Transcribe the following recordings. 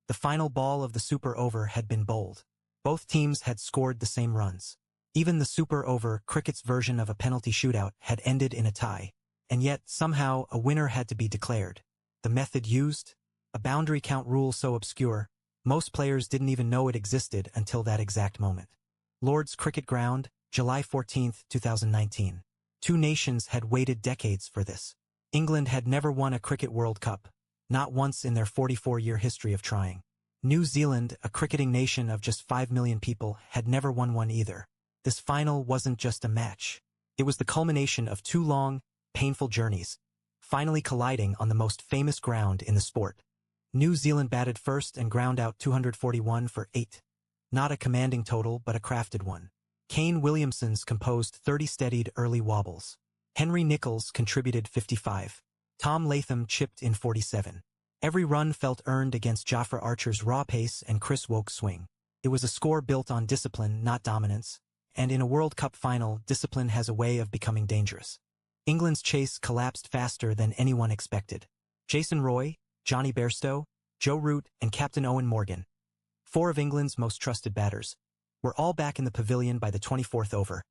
The final ball of the super over had been bowled. Both teams had scored the same runs. Even the super over, cricket's version of a penalty shootout, had ended in a tie. And yet, somehow, a winner had to be declared. The method used? A boundary count rule so obscure, most players didn't even know it existed until that exact moment. Lord's Cricket Ground, July 14, 2019. Two nations had waited decades for this. England had never won a Cricket World Cup, not once in their 44-year history of trying. New Zealand, a cricketing nation of just 5 million people, had never won one either. This final wasn't just a match. It was the culmination of two long, painful journeys, finally colliding on the most famous ground in the sport. New Zealand batted first and ground out 241 for 8. Not a commanding total, but a crafted one. Kane Williamson's composed 30 steadied early wobbles. Henry Nicholls contributed 55. Tom Latham chipped in 47. Every run felt earned against Jofra Archer's raw pace and Chris Woke's swing. It was a score built on discipline, not dominance, and in a World Cup final, discipline has a way of becoming dangerous. England's chase collapsed faster than anyone expected. Jason Roy, Johnny Bairstow, Joe Root, and Captain Owen Morgan, 4 of England's most trusted batters, were all back in the pavilion by the 24th over.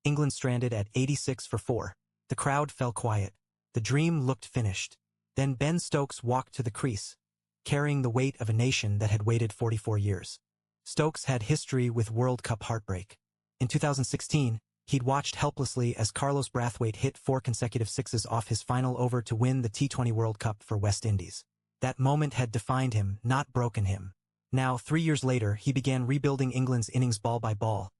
England stranded at 86 for 4. The crowd fell quiet. The dream looked finished. Then Ben Stokes walked to the crease, carrying the weight of a nation that had waited 44 years. Stokes had history with World Cup heartbreak. In 2016, he'd watched helplessly as Carlos Brathwaite hit 4 consecutive sixes off his final over to win the T20 World Cup for West Indies. That moment had defined him, not broken him. Now, 3 years later, he began rebuilding England's innings ball by ball,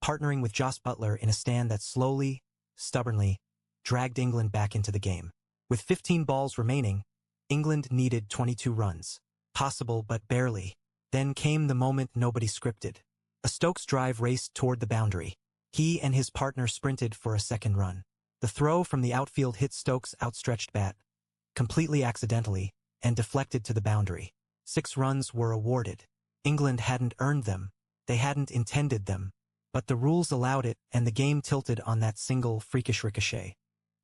partnering with Jos Buttler in a stand that slowly, stubbornly, dragged England back into the game. With 15 balls remaining, England needed 22 runs. Possible, but barely. Then came the moment nobody scripted. A Stokes drive raced toward the boundary. He and his partner sprinted for a second run. The throw from the outfield hit Stokes' outstretched bat, completely accidentally, and deflected to the boundary. 6 runs were awarded. England hadn't earned them. They hadn't intended them. But the rules allowed it, and the game tilted on that single freakish ricochet.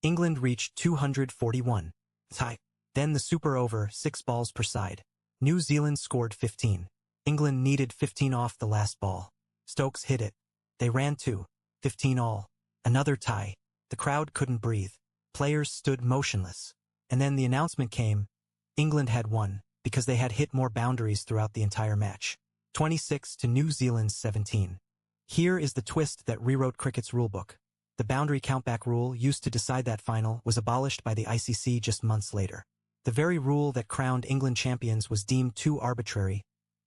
England reached 241. Tie. Then the super over, 6 balls per side. New Zealand scored 15. England needed 15 off the last ball. Stokes hit it. They ran 2. 15 all. Another tie. The crowd couldn't breathe. Players stood motionless. And then the announcement came. England had won, because they had hit more boundaries throughout the entire match. 26 to New Zealand's 17. Here is the twist that rewrote cricket's rulebook. The boundary countback rule used to decide that final was abolished by the ICC just months later. The very rule that crowned England champions was deemed too arbitrary,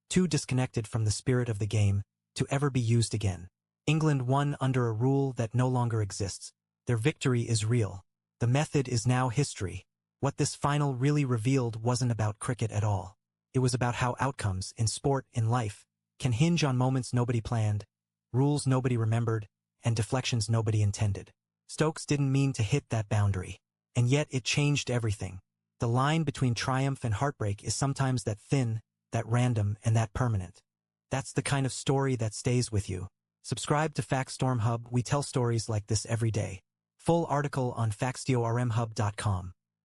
too disconnected from the spirit of the game, to ever be used again. England won under a rule that no longer exists. Their victory is real. The method is now history. What this final really revealed wasn't about cricket at all. It was about how outcomes, in sport, in life, can hinge on moments nobody planned, rules nobody remembered, and deflections nobody intended. Stokes didn't mean to hit that boundary. And yet it changed everything. The line between triumph and heartbreak is sometimes that thin, that random, and that permanent. That's the kind of story that stays with you. Subscribe to FactStorm Hub. We tell stories like this every day. Full article on factstormhub.com.